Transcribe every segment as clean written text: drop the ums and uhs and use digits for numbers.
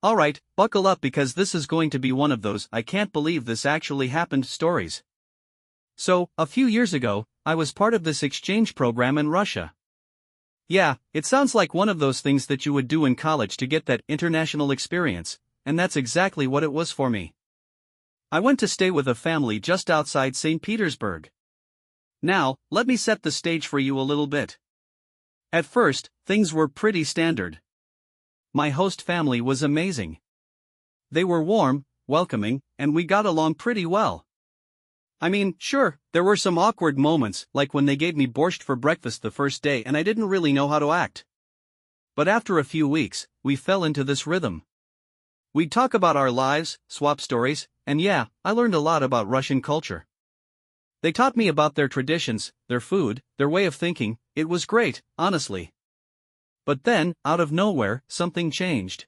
Alright, buckle up because this is going to be one of those "I can't believe this actually happened" stories. So, a few years ago, I was part of this exchange program in Russia. Yeah, it sounds like one of those things that you would do in college to get that international experience, and that's exactly what it was for me. I went to stay with a family just outside St. Petersburg. Now, let me set the stage for you a little bit. At first, things were pretty standard. My host family was amazing. They were warm, welcoming, and we got along pretty well. I mean, sure, there were some awkward moments, like when they gave me borscht for breakfast the first day and I didn't really know how to act. But after a few weeks, we fell into this rhythm. We'd talk about our lives, swap stories, and yeah, I learned a lot about Russian culture. They taught me about their traditions, their food, their way of thinking. It was great, honestly. But then, out of nowhere, something changed.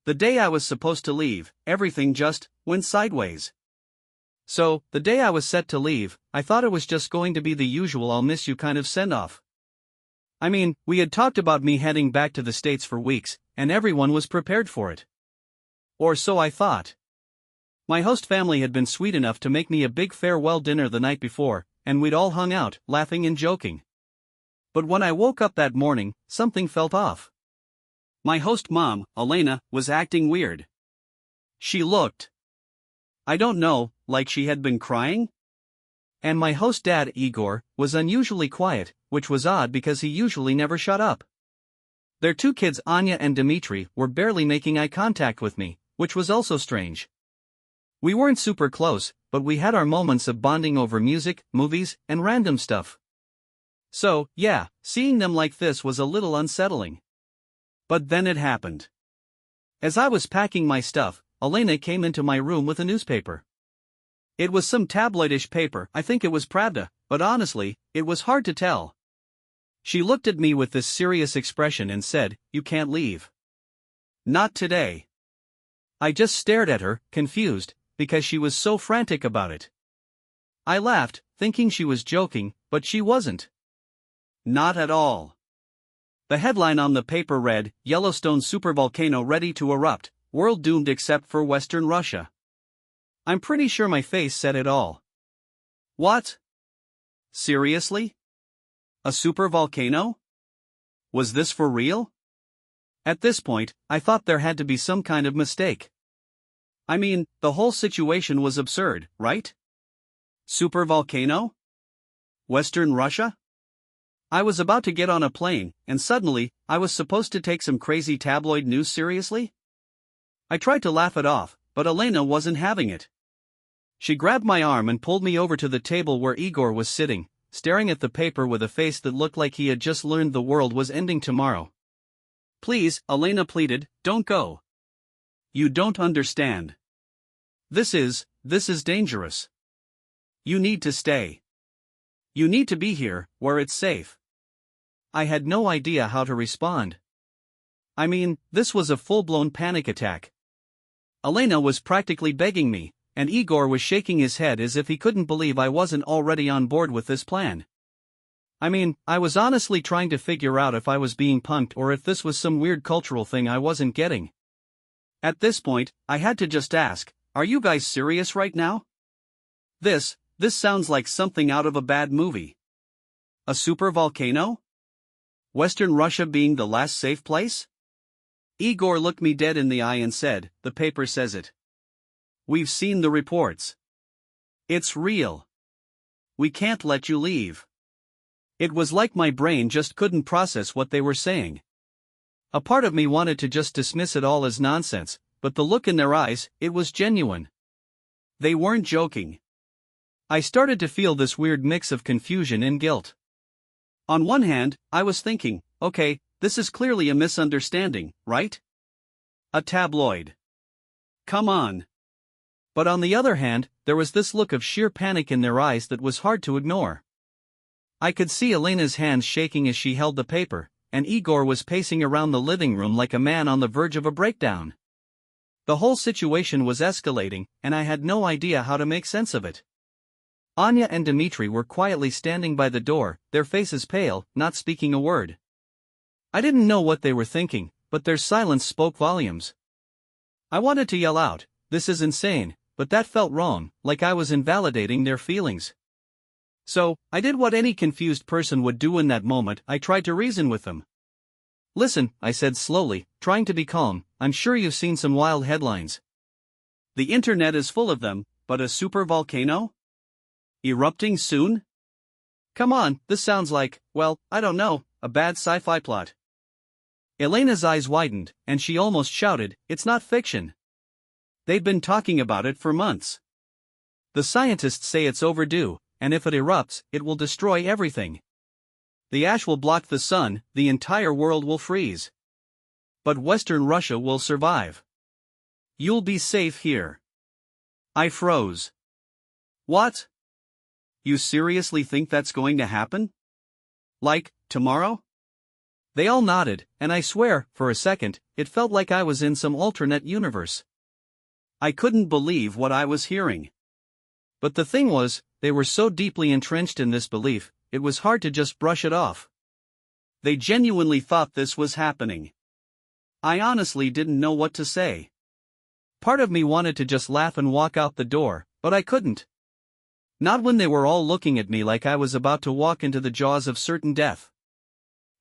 The day I was supposed to leave, everything just went sideways. So, the day I was set to leave, I thought it was just going to be the usual "I'll miss you" kind of send-off. I mean, we had talked about me heading back to the States for weeks, and everyone was prepared for it. Or so I thought. My host family had been sweet enough to make me a big farewell dinner the night before, and we'd all hung out, laughing and joking. But when I woke up that morning, something felt off. My host mom, Elena, was acting weird. She looked, I don't know, like she had been crying? And my host dad, Igor, was unusually quiet, which was odd because he usually never shut up. Their two kids, Anya and Dmitry, were barely making eye contact with me, which was also strange. We weren't super close, but we had our moments of bonding over music, movies, and random stuff. So, yeah, seeing them like this was a little unsettling. But then it happened. As I was packing my stuff, Elena came into my room with a newspaper. It was some tabloidish paper, I think it was Pravda, but honestly, it was hard to tell. She looked at me with this serious expression and said, "You can't leave. Not today." I just stared at her, confused, because she was so frantic about it. I laughed, thinking she was joking, but she wasn't. Not at all. The headline on the paper read, "Yellowstone supervolcano ready to erupt, world doomed except for Western Russia." I'm pretty sure my face said it all. What? Seriously? A supervolcano? Was this for real? At this point, I thought there had to be some kind of mistake. I mean, the whole situation was absurd, right? Supervolcano? Western Russia? I was about to get on a plane, and suddenly, I was supposed to take some crazy tabloid news seriously? I tried to laugh it off, but Elena wasn't having it. She grabbed my arm and pulled me over to the table where Igor was sitting, staring at the paper with a face that looked like he had just learned the world was ending tomorrow. "Please," Elena pleaded, "don't go. You don't understand. This is dangerous. You need to stay. You need to be here, where it's safe." I had no idea how to respond. I mean, this was a full-blown panic attack. Elena was practically begging me, and Igor was shaking his head as if he couldn't believe I wasn't already on board with this plan. I mean, I was honestly trying to figure out if I was being punked or if this was some weird cultural thing I wasn't getting. At this point, I had to just ask, "Are you guys serious right now? This sounds like something out of a bad movie. A supervolcano? Western Russia being the last safe place?" Igor looked me dead in the eye and said, "The paper says it. We've seen the reports. It's real. We can't let you leave." It was like my brain just couldn't process what they were saying. A part of me wanted to just dismiss it all as nonsense, but the look in their eyes, it was genuine. They weren't joking. I started to feel this weird mix of confusion and guilt. On one hand, I was thinking, okay, this is clearly a misunderstanding, right? A tabloid. Come on. But on the other hand, there was this look of sheer panic in their eyes that was hard to ignore. I could see Elena's hands shaking as she held the paper, and Igor was pacing around the living room like a man on the verge of a breakdown. The whole situation was escalating, and I had no idea how to make sense of it. Anya and Dmitry were quietly standing by the door, their faces pale, not speaking a word. I didn't know what they were thinking, but their silence spoke volumes. I wanted to yell out, "This is insane," but that felt wrong, like I was invalidating their feelings. So, I did what any confused person would do in that moment. I tried to reason with them. "Listen," I said slowly, trying to be calm, "I'm sure you've seen some wild headlines. The internet is full of them, but a supervolcano? Erupting soon? Come on, this sounds like, well, I don't know, a bad sci-fi plot." Elena's eyes widened, and she almost shouted, "It's not fiction. They've been talking about it for months. The scientists say it's overdue, and if it erupts, it will destroy everything. The ash will block the sun, the entire world will freeze. But Western Russia will survive. You'll be safe here." I froze. What? You seriously think that's going to happen? Like, tomorrow? They all nodded, and I swear, for a second, it felt like I was in some alternate universe. I couldn't believe what I was hearing. But the thing was, they were so deeply entrenched in this belief, it was hard to just brush it off. They genuinely thought this was happening. I honestly didn't know what to say. Part of me wanted to just laugh and walk out the door, but I couldn't. Not when they were all looking at me like I was about to walk into the jaws of certain death.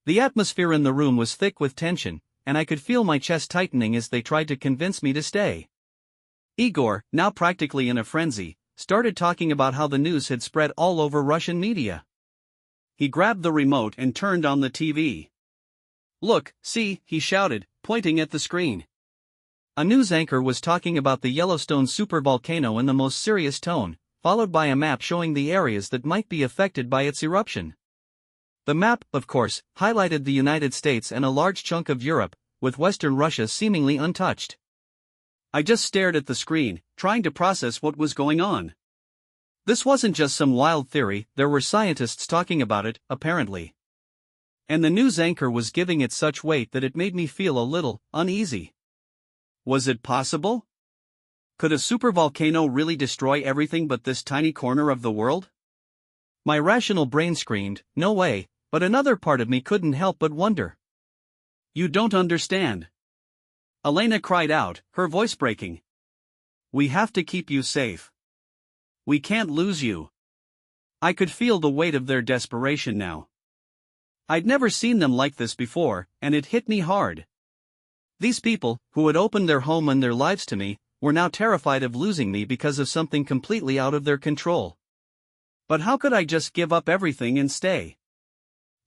The atmosphere in the room was thick with tension, and I could feel my chest tightening as they tried to convince me to stay. Igor, now practically in a frenzy, started talking about how the news had spread all over Russian media. He grabbed the remote and turned on the TV. "Look, see," he shouted, pointing at the screen. A news anchor was talking about the Yellowstone supervolcano in the most serious tone, followed by a map showing the areas that might be affected by its eruption. The map, of course, highlighted the United States and a large chunk of Europe, with Western Russia seemingly untouched. I just stared at the screen, trying to process what was going on. This wasn't just some wild theory, there were scientists talking about it, apparently. And the news anchor was giving it such weight that it made me feel a little uneasy. Was it possible? Could a supervolcano really destroy everything but this tiny corner of the world? My rational brain screamed, "No way," but another part of me couldn't help but wonder. "You don't understand." Elena cried out, her voice breaking. "We have to keep you safe. We can't lose you." I could feel the weight of their desperation now. I'd never seen them like this before, and it hit me hard. These people, who had opened their home and their lives to me, were now terrified of losing me because of something completely out of their control. But how could I just give up everything and stay?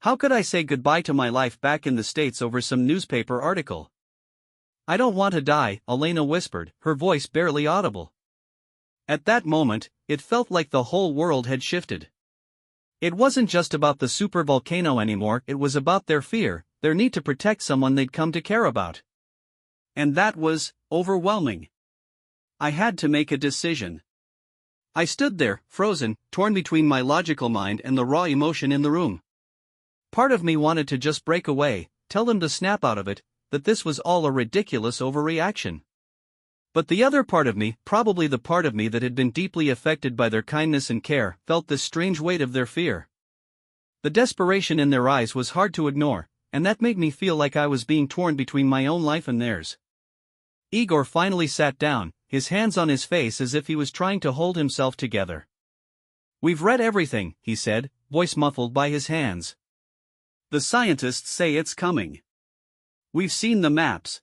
How could I say goodbye to my life back in the States over some newspaper article? "I don't want to die," Elena whispered, her voice barely audible. At that moment, it felt like the whole world had shifted. It wasn't just about the supervolcano anymore, it was about their fear, their need to protect someone they'd come to care about. And that was overwhelming. I had to make a decision. I stood there, frozen, torn between my logical mind and the raw emotion in the room. Part of me wanted to just break away, tell them to snap out of it, that this was all a ridiculous overreaction. But the other part of me, probably the part of me that had been deeply affected by their kindness and care, felt this strange weight of their fear. The desperation in their eyes was hard to ignore, and that made me feel like I was being torn between my own life and theirs. Igor finally sat down, his hands on his face as if he was trying to hold himself together. "We've read everything," he said, voice muffled by his hands. "The scientists say it's coming. We've seen the maps.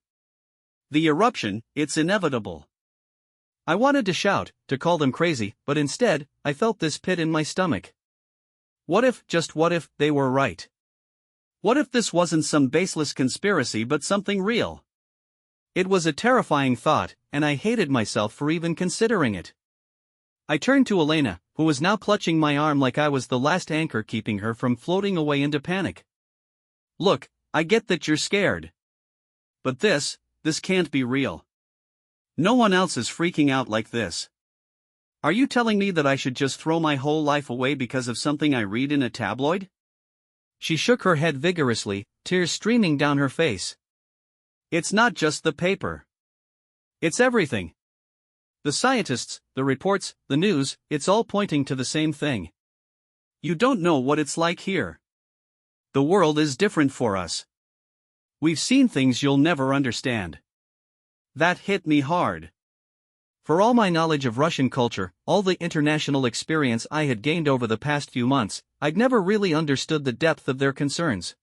The eruption, it's inevitable." I wanted to shout, to call them crazy, but instead, I felt this pit in my stomach. What if, just what if, they were right? What if this wasn't some baseless conspiracy but something real? It was a terrifying thought, and I hated myself for even considering it. I turned to Elena, who was now clutching my arm like I was the last anchor keeping her from floating away into panic. "Look, I get that you're scared. But this can't be real. No one else is freaking out like this. Are you telling me that I should just throw my whole life away because of something I read in a tabloid?" She shook her head vigorously, tears streaming down her face. "It's not just the paper. It's everything. The scientists, the reports, the news, it's all pointing to the same thing. You don't know what it's like here. The world is different for us. We've seen things you'll never understand. That hit me hard. For all my knowledge of Russian culture, all the international experience I had gained over the past few months, I'd never really understood the depth of their concerns.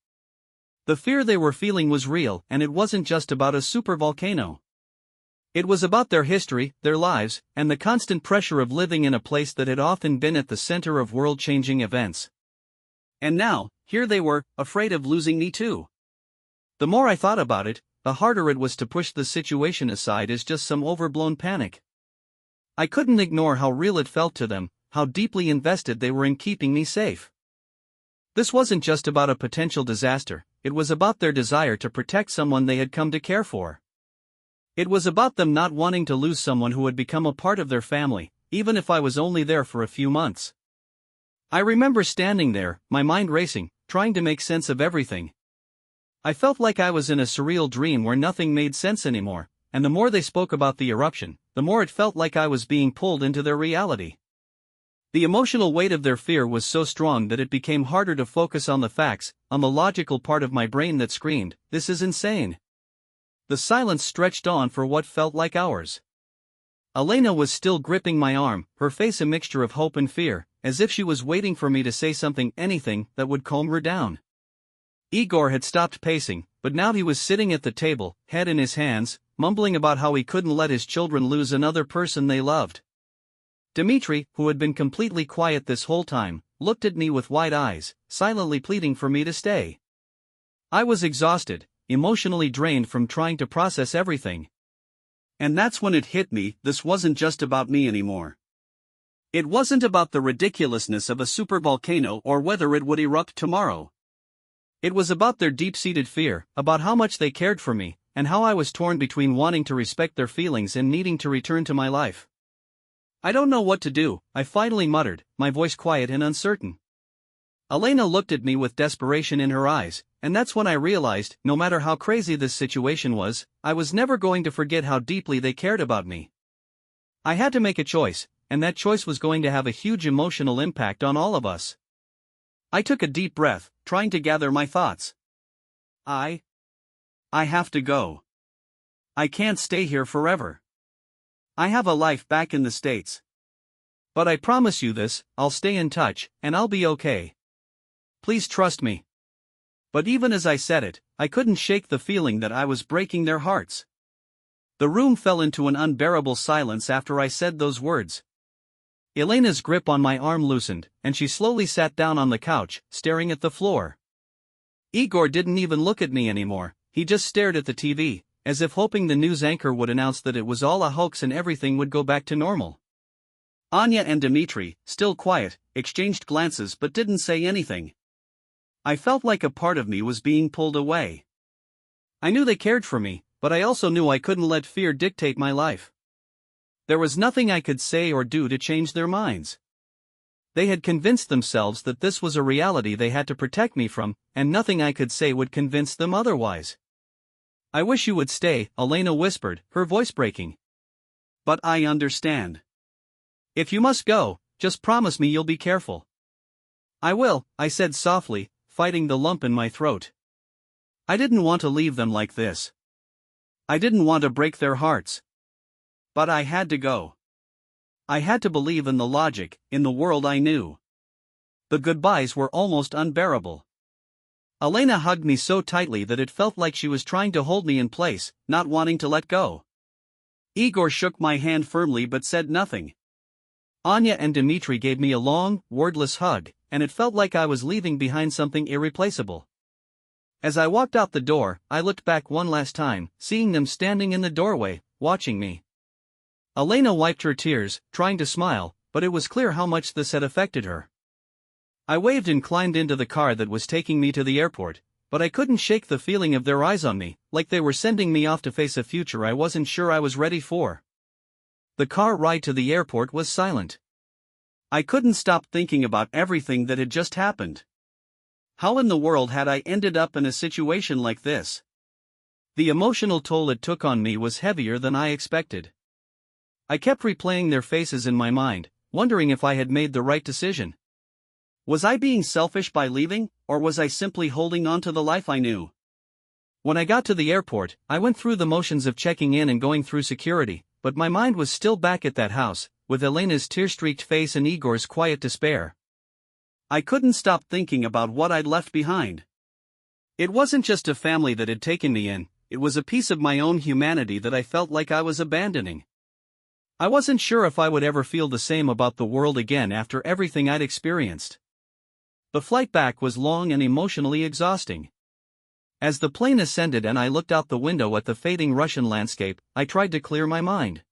The fear they were feeling was real, and it wasn't just about a supervolcano. It was about their history, their lives, and the constant pressure of living in a place that had often been at the center of world-changing events. And now, here they were, afraid of losing me too. The more I thought about it, the harder it was to push the situation aside as just some overblown panic. I couldn't ignore how real it felt to them, how deeply invested they were in keeping me safe. This wasn't just about a potential disaster, it was about their desire to protect someone they had come to care for. It was about them not wanting to lose someone who had become a part of their family, even if I was only there for a few months. I remember standing there, my mind racing, trying to make sense of everything. I felt like I was in a surreal dream where nothing made sense anymore, and the more they spoke about the eruption, the more it felt like I was being pulled into their reality. The emotional weight of their fear was so strong that it became harder to focus on the facts, on the logical part of my brain that screamed, "This is insane." The silence stretched on for what felt like hours. Elena was still gripping my arm, her face a mixture of hope and fear, as if she was waiting for me to say something, anything, that would calm her down. Igor had stopped pacing, but now he was sitting at the table, head in his hands, mumbling about how he couldn't let his children lose another person they loved. Dmitri, who had been completely quiet this whole time, looked at me with wide eyes, silently pleading for me to stay. I was exhausted, emotionally drained from trying to process everything. And that's when it hit me, this wasn't just about me anymore. It wasn't about the ridiculousness of a supervolcano or whether it would erupt tomorrow. It was about their deep-seated fear, about how much they cared for me, and how I was torn between wanting to respect their feelings and needing to return to my life. "I don't know what to do," I finally muttered, my voice quiet and uncertain. Elena looked at me with desperation in her eyes, and that's when I realized, no matter how crazy this situation was, I was never going to forget how deeply they cared about me. I had to make a choice, and that choice was going to have a huge emotional impact on all of us. I took a deep breath, trying to gather my thoughts. I have to go. I can't stay here forever. I have a life back in the States. But I promise you this, I'll stay in touch, and I'll be okay. Please trust me. But even as I said it, I couldn't shake the feeling that I was breaking their hearts. The room fell into an unbearable silence after I said those words. Elena's grip on my arm loosened, and she slowly sat down on the couch, staring at the floor. Igor didn't even look at me anymore, he just stared at the TV, as if hoping the news anchor would announce that it was all a hoax and everything would go back to normal. Anya and Dmitri, still quiet, exchanged glances but didn't say anything. I felt like a part of me was being pulled away. I knew they cared for me, but I also knew I couldn't let fear dictate my life. There was nothing I could say or do to change their minds. They had convinced themselves that this was a reality they had to protect me from, and nothing I could say would convince them otherwise. "I wish you would stay," Elena whispered, her voice breaking. "But I understand. If you must go, just promise me you'll be careful." "I will," I said softly, fighting the lump in my throat. I didn't want to leave them like this. I didn't want to break their hearts. But I had to go. I had to believe in the logic, in the world I knew. The goodbyes were almost unbearable. Elena hugged me so tightly that it felt like she was trying to hold me in place, not wanting to let go. Igor shook my hand firmly but said nothing. Anya and Dmitri gave me a long, wordless hug, and it felt like I was leaving behind something irreplaceable. As I walked out the door, I looked back one last time, seeing them standing in the doorway, watching me. Elena wiped her tears, trying to smile, but it was clear how much this had affected her. I waved and climbed into the car that was taking me to the airport, but I couldn't shake the feeling of their eyes on me, like they were sending me off to face a future I wasn't sure I was ready for. The car ride to the airport was silent. I couldn't stop thinking about everything that had just happened. How in the world had I ended up in a situation like this? The emotional toll it took on me was heavier than I expected. I kept replaying their faces in my mind, wondering if I had made the right decision. Was I being selfish by leaving, or was I simply holding on to the life I knew? When I got to the airport, I went through the motions of checking in and going through security, but my mind was still back at that house, with Elena's tear-streaked face and Igor's quiet despair. I couldn't stop thinking about what I'd left behind. It wasn't just a family that had taken me in, it was a piece of my own humanity that I felt like I was abandoning. I wasn't sure if I would ever feel the same about the world again after everything I'd experienced. The flight back was long and emotionally exhausting. As the plane ascended and I looked out the window at the fading Russian landscape, I tried to clear my mind.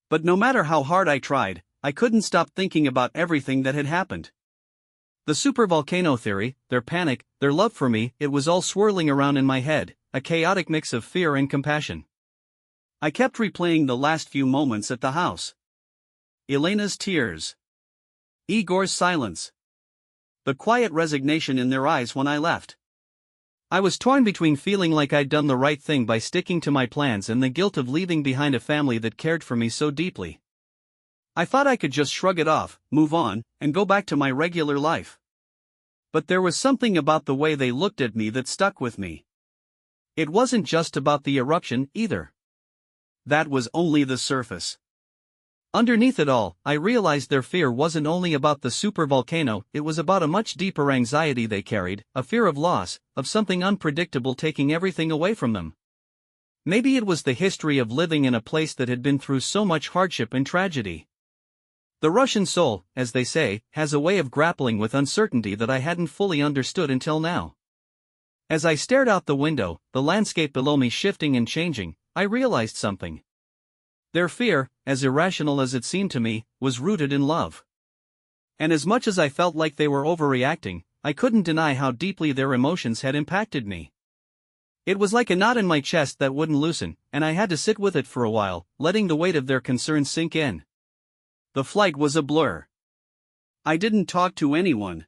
But no matter how hard I tried, I couldn't stop thinking about everything that had happened. The supervolcano theory, their panic, their love for me, it was all swirling around in my head, a chaotic mix of fear and compassion. I kept replaying the last few moments at the house. Elena's tears. Igor's silence. The quiet resignation in their eyes when I left. I was torn between feeling like I'd done the right thing by sticking to my plans and the guilt of leaving behind a family that cared for me so deeply. I thought I could just shrug it off, move on, and go back to my regular life. But there was something about the way they looked at me that stuck with me. It wasn't just about the eruption, either. That was only the surface. Underneath it all, I realized their fear wasn't only about the supervolcano, it was about a much deeper anxiety they carried, a fear of loss, of something unpredictable taking everything away from them. Maybe it was the history of living in a place that had been through so much hardship and tragedy. The Russian soul, as they say, has a way of grappling with uncertainty that I hadn't fully understood until now. As I stared out the window, the landscape below me shifting and changing, I realized something. Their fear, as irrational as it seemed to me, was rooted in love. And as much as I felt like they were overreacting, I couldn't deny how deeply their emotions had impacted me. It was like a knot in my chest that wouldn't loosen, and I had to sit with it for a while, letting the weight of their concerns sink in. The flight was a blur. I didn't talk to anyone.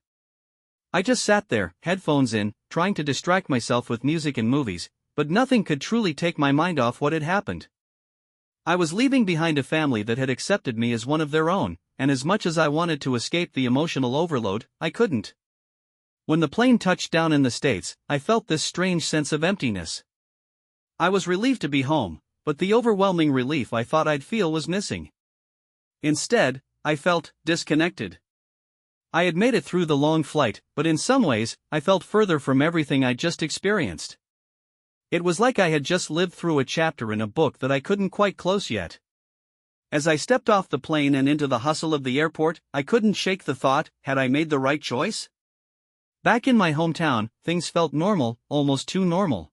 I just sat there, headphones in, trying to distract myself with music and movies, but nothing could truly take my mind off what had happened. I was leaving behind a family that had accepted me as one of their own, and as much as I wanted to escape the emotional overload, I couldn't. When the plane touched down in the States, I felt this strange sense of emptiness. I was relieved to be home, but the overwhelming relief I thought I'd feel was missing. Instead, I felt disconnected. I had made it through the long flight, but in some ways, I felt further from everything I'd just experienced. It was like I had just lived through a chapter in a book that I couldn't quite close yet. As I stepped off the plane and into the hustle of the airport, I couldn't shake the thought, had I made the right choice? Back in my hometown, things felt normal, almost too normal.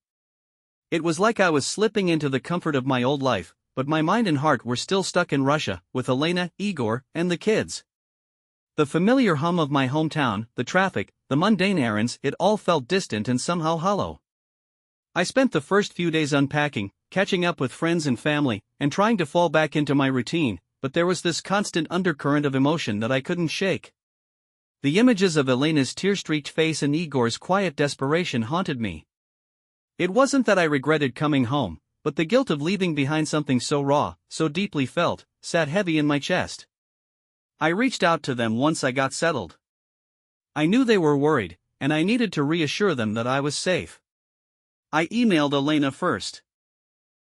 It was like I was slipping into the comfort of my old life, but my mind and heart were still stuck in Russia, with Elena, Igor, and the kids. The familiar hum of my hometown, the traffic, the mundane errands, it all felt distant and somehow hollow. I spent the first few days unpacking, catching up with friends and family, and trying to fall back into my routine, but there was this constant undercurrent of emotion that I couldn't shake. The images of Elena's tear-streaked face and Igor's quiet desperation haunted me. It wasn't that I regretted coming home, but the guilt of leaving behind something so raw, so deeply felt, sat heavy in my chest. I reached out to them once I got settled. I knew they were worried, and I needed to reassure them that I was safe. I emailed Elena first.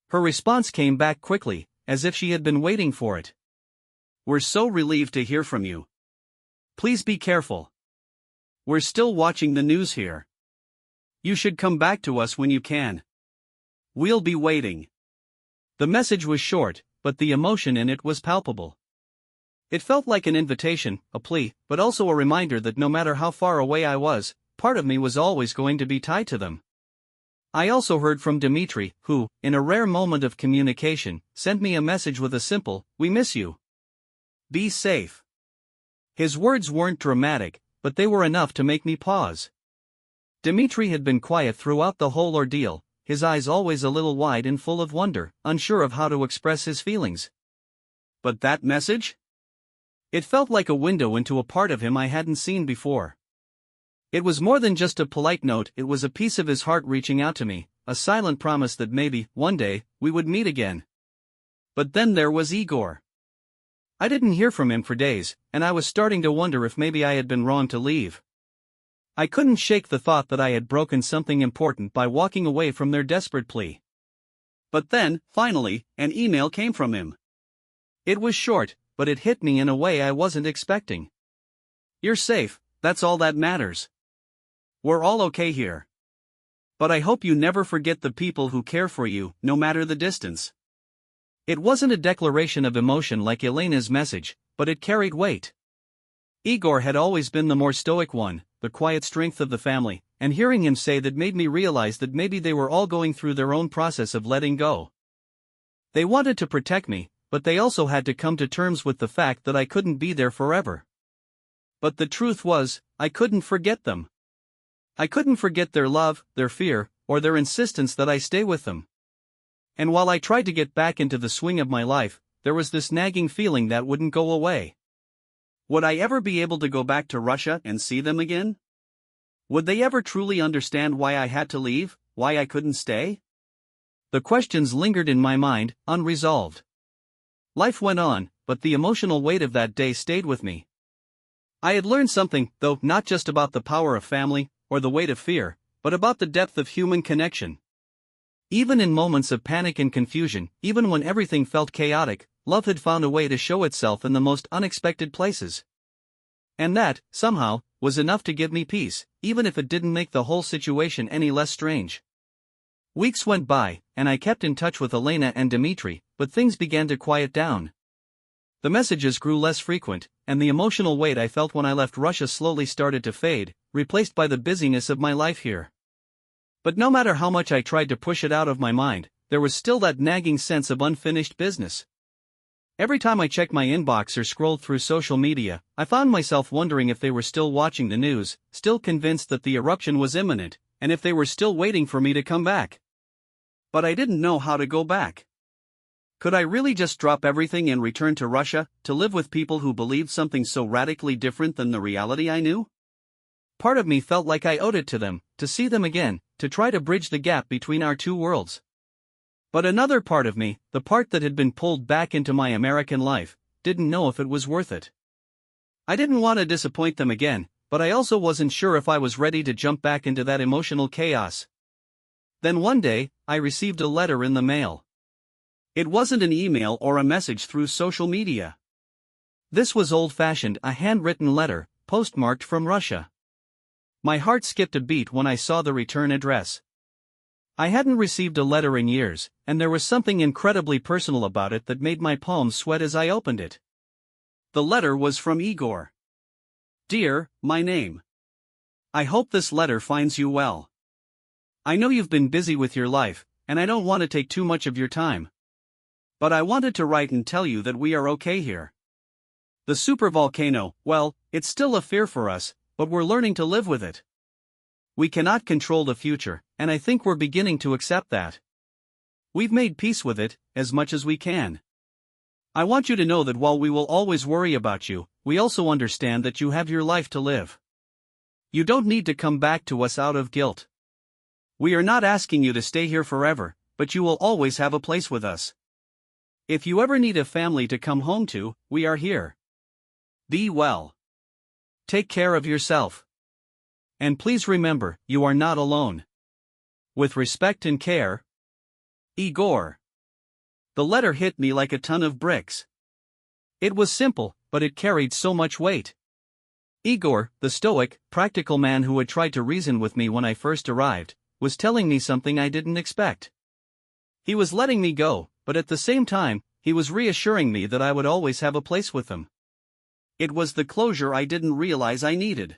Her response came back quickly, as if she had been waiting for it. "We're so relieved to hear from you. Please be careful. We're still watching the news here. You should come back to us when you can. We'll be waiting." The message was short, but the emotion in it was palpable. It felt like an invitation, a plea, but also a reminder that no matter how far away I was, part of me was always going to be tied to them. I also heard from Dmitri, who, in a rare moment of communication, sent me a message with a simple, "We miss you. Be safe." His words weren't dramatic, but they were enough to make me pause. Dmitri had been quiet throughout the whole ordeal, his eyes always a little wide and full of wonder, unsure of how to express his feelings. But that message? It felt like a window into a part of him I hadn't seen before. It was more than just a polite note, it was a piece of his heart reaching out to me, a silent promise that maybe, one day, we would meet again. But then there was Igor. I didn't hear from him for days, and I was starting to wonder if maybe I had been wrong to leave. I couldn't shake the thought that I had broken something important by walking away from their desperate plea. But then, finally, an email came from him. It was short, but it hit me in a way I wasn't expecting. "You're safe, that's all that matters. We're all okay here. But I hope you never forget the people who care for you, no matter the distance." It wasn't a declaration of emotion like Elena's message, but it carried weight. Igor had always been the more stoic one, the quiet strength of the family, and hearing him say that made me realize that maybe they were all going through their own process of letting go. They wanted to protect me, but they also had to come to terms with the fact that I couldn't be there forever. But the truth was, I couldn't forget them. I couldn't forget their love, their fear, or their insistence that I stay with them. And while I tried to get back into the swing of my life, there was this nagging feeling that wouldn't go away. Would I ever be able to go back to Russia and see them again? Would they ever truly understand why I had to leave, why I couldn't stay? The questions lingered in my mind, unresolved. Life went on, but the emotional weight of that day stayed with me. I had learned something, though, not just about the power of family, or the weight of fear, but about the depth of human connection. Even in moments of panic and confusion, even when everything felt chaotic, love had found a way to show itself in the most unexpected places. And that, somehow, was enough to give me peace, even if it didn't make the whole situation any less strange. Weeks went by, and I kept in touch with Elena and Dmitry, but things began to quiet down. The messages grew less frequent, and the emotional weight I felt when I left Russia slowly started to fade, replaced by the busyness of my life here. But no matter how much I tried to push it out of my mind, there was still that nagging sense of unfinished business. Every time I checked my inbox or scrolled through social media, I found myself wondering if they were still watching the news, still convinced that the eruption was imminent, and if they were still waiting for me to come back. But I didn't know how to go back. Could I really just drop everything and return to Russia, to live with people who believed something so radically different than the reality I knew? Part of me felt like I owed it to them, to see them again, to try to bridge the gap between our two worlds. But another part of me, the part that had been pulled back into my American life, didn't know if it was worth it. I didn't want to disappoint them again, but I also wasn't sure if I was ready to jump back into that emotional chaos. Then one day, I received a letter in the mail. It wasn't an email or a message through social media. This was old-fashioned, a handwritten letter, postmarked from Russia. My heart skipped a beat when I saw the return address. I hadn't received a letter in years, and there was something incredibly personal about it that made my palms sweat as I opened it. The letter was from Igor. "Dear, my name. I hope this letter finds you well. I know you've been busy with your life, and I don't want to take too much of your time. But I wanted to write and tell you that we are okay here. The supervolcano, well, it's still a fear for us, but we're learning to live with it. We cannot control the future, and I think we're beginning to accept that. We've made peace with it, as much as we can. I want you to know that while we will always worry about you, we also understand that you have your life to live. You don't need to come back to us out of guilt. We are not asking you to stay here forever, but you will always have a place with us. If you ever need a family to come home to, we are here. Be well. Take care of yourself. And please remember, you are not alone. With respect and care, Igor." The letter hit me like a ton of bricks. It was simple, but it carried so much weight. Igor, the stoic, practical man who had tried to reason with me when I first arrived, was telling me something I didn't expect. He was letting me go, but at the same time, he was reassuring me that I would always have a place with him. It was the closure I didn't realize I needed.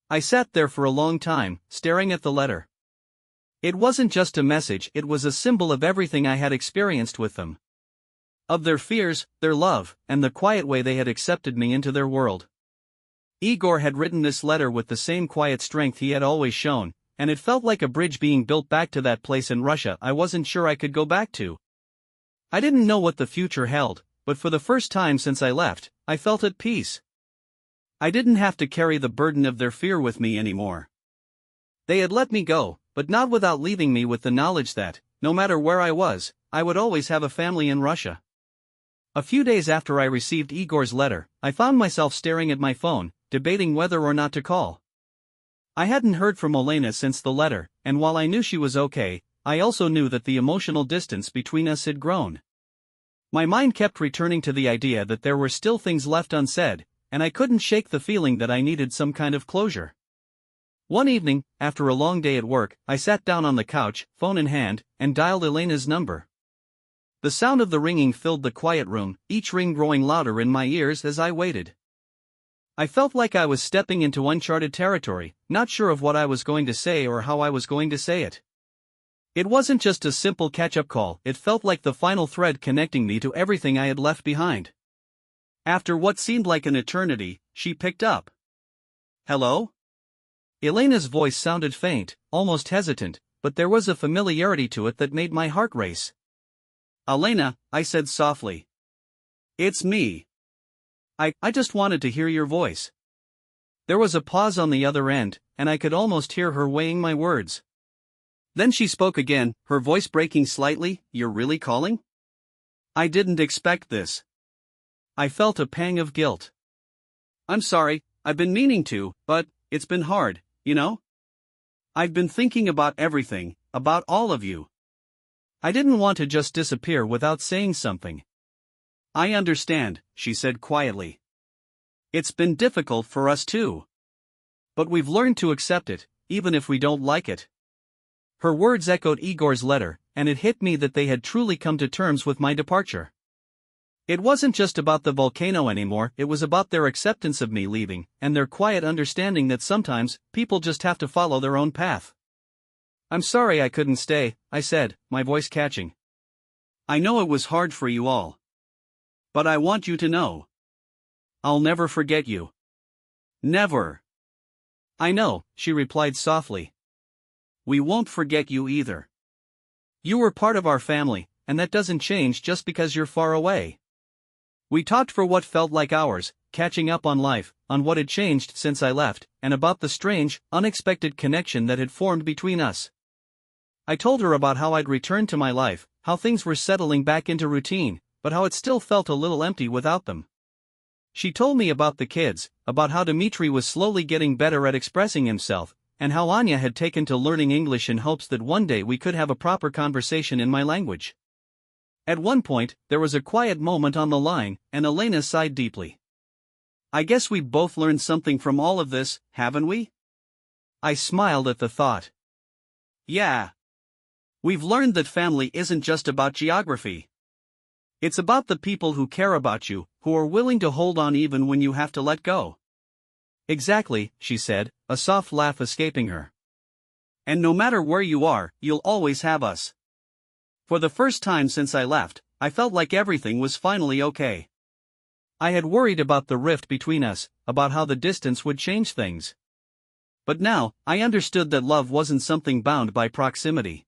I sat there for a long time, staring at the letter. It wasn't just a message, it was a symbol of everything I had experienced with them. Of their fears, their love, and the quiet way they had accepted me into their world. Igor had written this letter with the same quiet strength he had always shown, and it felt like a bridge being built back to that place in Russia I wasn't sure I could go back to. I didn't know what the future held, but for the first time since I left, I felt at peace. I didn't have to carry the burden of their fear with me anymore. They had let me go, but not without leaving me with the knowledge that, no matter where I was, I would always have a family in Russia. A few days after I received Igor's letter, I found myself staring at my phone, debating whether or not to call. I hadn't heard from Elena since the letter, and while I knew she was okay, I also knew that the emotional distance between us had grown. My mind kept returning to the idea that there were still things left unsaid, and I couldn't shake the feeling that I needed some kind of closure. One evening, after a long day at work, I sat down on the couch, phone in hand, and dialed Elena's number. The sound of the ringing filled the quiet room, each ring growing louder in my ears as I waited. I felt like I was stepping into uncharted territory, not sure of what I was going to say or how I was going to say it. It wasn't just a simple catch-up call, it felt like the final thread connecting me to everything I had left behind. After what seemed like an eternity, she picked up. "Hello?" Elena's voice sounded faint, almost hesitant, but there was a familiarity to it that made my heart race. "Elena," I said softly. "It's me. I just wanted to hear your voice." There was a pause on the other end, and I could almost hear her weighing my words. Then she spoke again, her voice breaking slightly. "You're really calling? I didn't expect this." I felt a pang of guilt. "I'm sorry, I've been meaning to, but it's been hard, you know? I've been thinking about everything, about all of you." I didn't want to just disappear without saying something. "I understand," she said quietly. "It's been difficult for us too. But we've learned to accept it, even if we don't like it." Her words echoed Igor's letter, and it hit me that they had truly come to terms with my departure. It wasn't just about the volcano anymore, it was about their acceptance of me leaving, and their quiet understanding that sometimes, people just have to follow their own path. "I'm sorry I couldn't stay," I said, my voice catching. "I know it was hard for you all. But I want you to know. I'll never forget you. Never." "I know," she replied softly. "We won't forget you either. You were part of our family, and that doesn't change just because you're far away." We talked for what felt like hours, catching up on life, on what had changed since I left, and about the strange, unexpected connection that had formed between us. I told her about how I'd returned to my life, how things were settling back into routine, but how it still felt a little empty without them. She told me about the kids, about how Dmitri was slowly getting better at expressing himself, and how Anya had taken to learning English in hopes that one day we could have a proper conversation in my language. At one point, there was a quiet moment on the line, and Elena sighed deeply. "I guess we've both learned something from all of this, haven't we?" I smiled at the thought. "Yeah. We've learned that family isn't just about geography. It's about the people who care about you, who are willing to hold on even when you have to let go." "Exactly," she said, a soft laugh escaping her. "And no matter where you are, you'll always have us." For the first time since I left, I felt like everything was finally okay. I had worried about the rift between us, about how the distance would change things. But now, I understood that love wasn't something bound by proximity.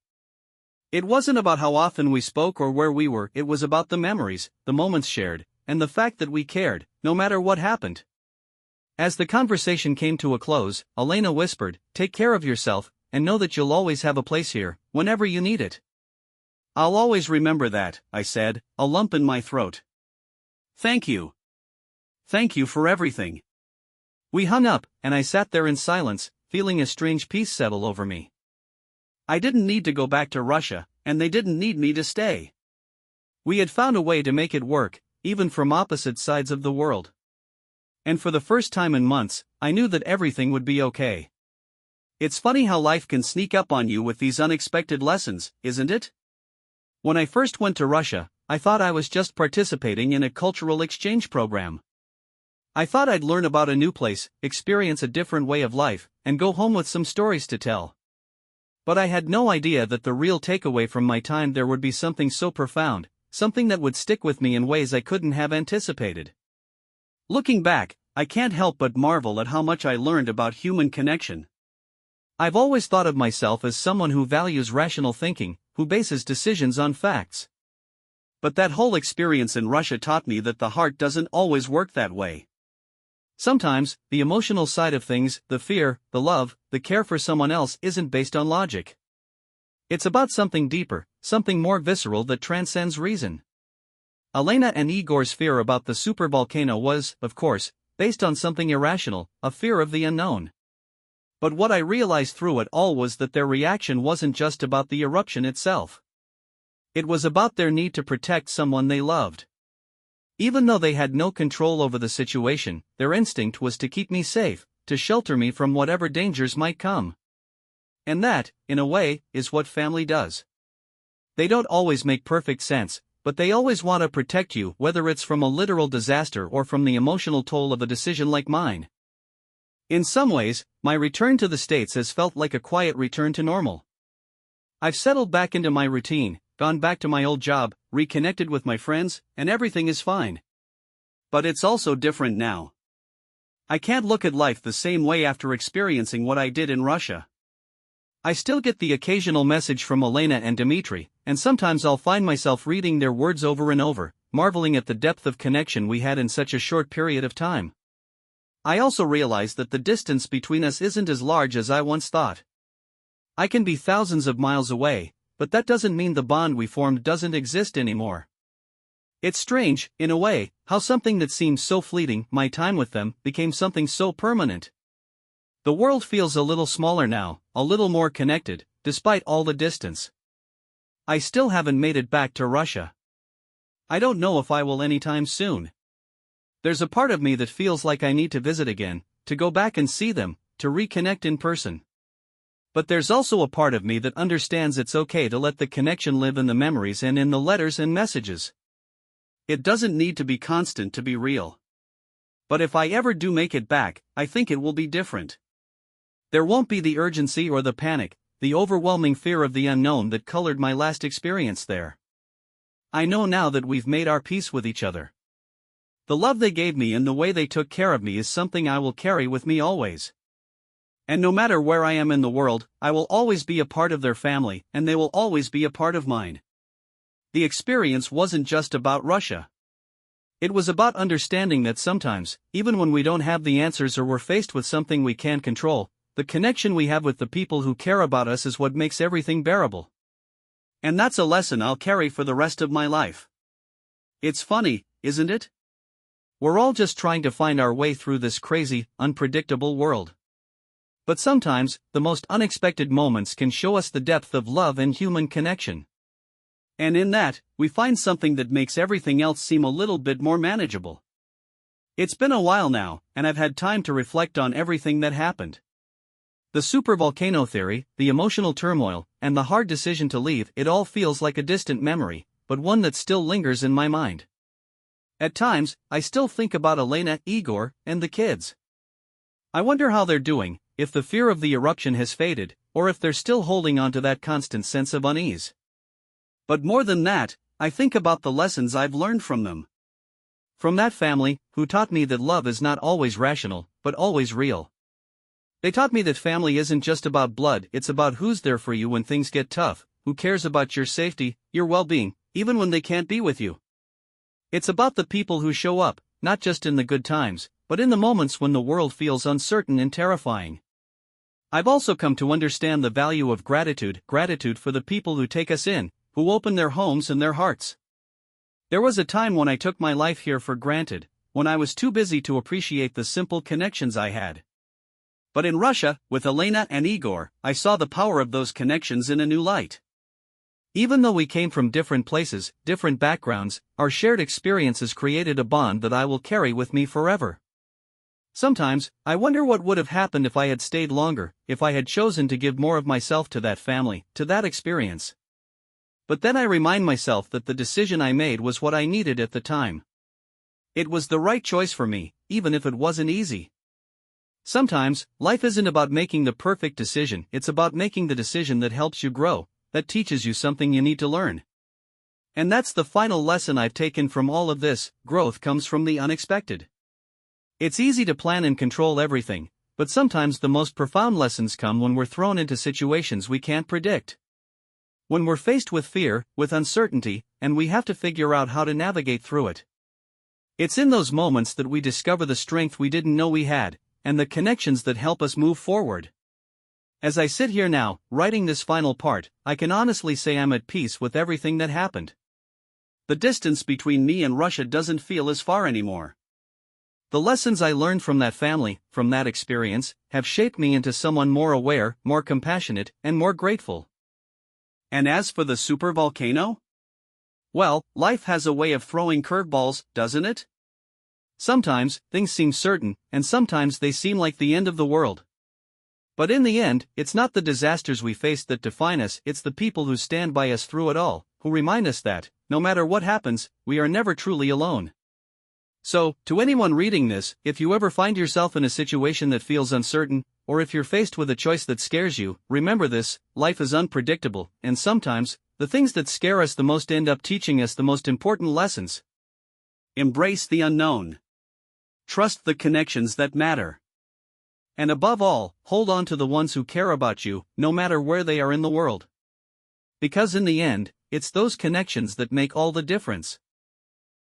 It wasn't about how often we spoke or where we were, it was about the memories, the moments shared, and the fact that we cared, no matter what happened. As the conversation came to a close, Elena whispered, "Take care of yourself, and know that you'll always have a place here, whenever you need it." "I'll always remember that," I said, a lump in my throat. "Thank you. Thank you for everything." We hung up, and I sat there in silence, feeling a strange peace settle over me. I didn't need to go back to Russia, and they didn't need me to stay. We had found a way to make it work, even from opposite sides of the world. And for the first time in months, I knew that everything would be okay. It's funny how life can sneak up on you with these unexpected lessons, isn't it? When I first went to Russia, I thought I was just participating in a cultural exchange program. I thought I'd learn about a new place, experience a different way of life, and go home with some stories to tell. But I had no idea that the real takeaway from my time there would be something so profound, something that would stick with me in ways I couldn't have anticipated. Looking back, I can't help but marvel at how much I learned about human connection. I've always thought of myself as someone who values rational thinking, who bases decisions on facts. But that whole experience in Russia taught me that the heart doesn't always work that way. Sometimes, the emotional side of things, the fear, the love, the care for someone else isn't based on logic. It's about something deeper, something more visceral that transcends reason. Elena and Igor's fear about the supervolcano was, of course, based on something irrational, a fear of the unknown. But what I realized through it all was that their reaction wasn't just about the eruption itself. It was about their need to protect someone they loved. Even though they had no control over the situation, their instinct was to keep me safe, to shelter me from whatever dangers might come. And that, in a way, is what family does. They don't always make perfect sense, but they always want to protect you, whether it's from a literal disaster or from the emotional toll of a decision like mine. In some ways, my return to the States has felt like a quiet return to normal. I've settled back into my routine, gone back to my old job, reconnected with my friends, and everything is fine. But it's also different now. I can't look at life the same way after experiencing what I did in Russia. I still get the occasional message from Elena and Dmitry, and sometimes I'll find myself reading their words over and over, marveling at the depth of connection we had in such a short period of time. I also realize that the distance between us isn't as large as I once thought. I can be thousands of miles away, but that doesn't mean the bond we formed doesn't exist anymore. It's strange, in a way, how something that seemed so fleeting, my time with them, became something so permanent. The world feels a little smaller now, a little more connected, despite all the distance. I still haven't made it back to Russia. I don't know if I will anytime soon. There's a part of me that feels like I need to visit again, to go back and see them, to reconnect in person. But there's also a part of me that understands it's okay to let the connection live in the memories and in the letters and messages. It doesn't need to be constant to be real. But if I ever do make it back, I think it will be different. There won't be the urgency or the panic, the overwhelming fear of the unknown that colored my last experience there. I know now that we've made our peace with each other. The love they gave me and the way they took care of me is something I will carry with me always. And no matter where I am in the world, I will always be a part of their family, and they will always be a part of mine. The experience wasn't just about Russia. It was about understanding that sometimes, even when we don't have the answers or we're faced with something we can't control, the connection we have with the people who care about us is what makes everything bearable. And that's a lesson I'll carry for the rest of my life. It's funny, isn't it? We're all just trying to find our way through this crazy, unpredictable world. But sometimes, the most unexpected moments can show us the depth of love and human connection. And in that, we find something that makes everything else seem a little bit more manageable. It's been a while now, and I've had time to reflect on everything that happened. The supervolcano theory, the emotional turmoil, and the hard decision to leave, it all feels like a distant memory, but one that still lingers in my mind. At times, I still think about Elena, Igor, and the kids. I wonder how they're doing, if the fear of the eruption has faded, or if they're still holding on to that constant sense of unease. But more than that, I think about the lessons I've learned from them. From that family, who taught me that love is not always rational, but always real. They taught me that family isn't just about blood, it's about who's there for you when things get tough, who cares about your safety, your well-being, even when they can't be with you. It's about the people who show up, not just in the good times, but in the moments when the world feels uncertain and terrifying. I've also come to understand the value of gratitude for the people who take us in, who open their homes and their hearts. There was a time when I took my life here for granted, when I was too busy to appreciate the simple connections I had. But in Russia, with Elena and Igor, I saw the power of those connections in a new light. Even though we came from different places, different backgrounds, our shared experiences created a bond that I will carry with me forever. Sometimes, I wonder what would have happened if I had stayed longer, if I had chosen to give more of myself to that family, to that experience. But then I remind myself that the decision I made was what I needed at the time. It was the right choice for me, even if it wasn't easy. Sometimes, life isn't about making the perfect decision, it's about making the decision that helps you grow, that teaches you something you need to learn. And that's the final lesson I've taken from all of this: growth comes from the unexpected. It's easy to plan and control everything, but sometimes the most profound lessons come when we're thrown into situations we can't predict. When we're faced with fear, with uncertainty, and we have to figure out how to navigate through it. It's in those moments that we discover the strength we didn't know we had, and the connections that help us move forward. As I sit here now, writing this final part, I can honestly say I'm at peace with everything that happened. The distance between me and Russia doesn't feel as far anymore. The lessons I learned from that family, from that experience, have shaped me into someone more aware, more compassionate, and more grateful. And as for the supervolcano? Well, life has a way of throwing curveballs, doesn't it? Sometimes, things seem certain, and sometimes they seem like the end of the world. But in the end, it's not the disasters we face that define us, it's the people who stand by us through it all, who remind us that, no matter what happens, we are never truly alone. So, to anyone reading this, if you ever find yourself in a situation that feels uncertain, or if you're faced with a choice that scares you, remember this: life is unpredictable, and sometimes, the things that scare us the most end up teaching us the most important lessons. Embrace the unknown. Trust the connections that matter. And above all, hold on to the ones who care about you, no matter where they are in the world. Because in the end, it's those connections that make all the difference.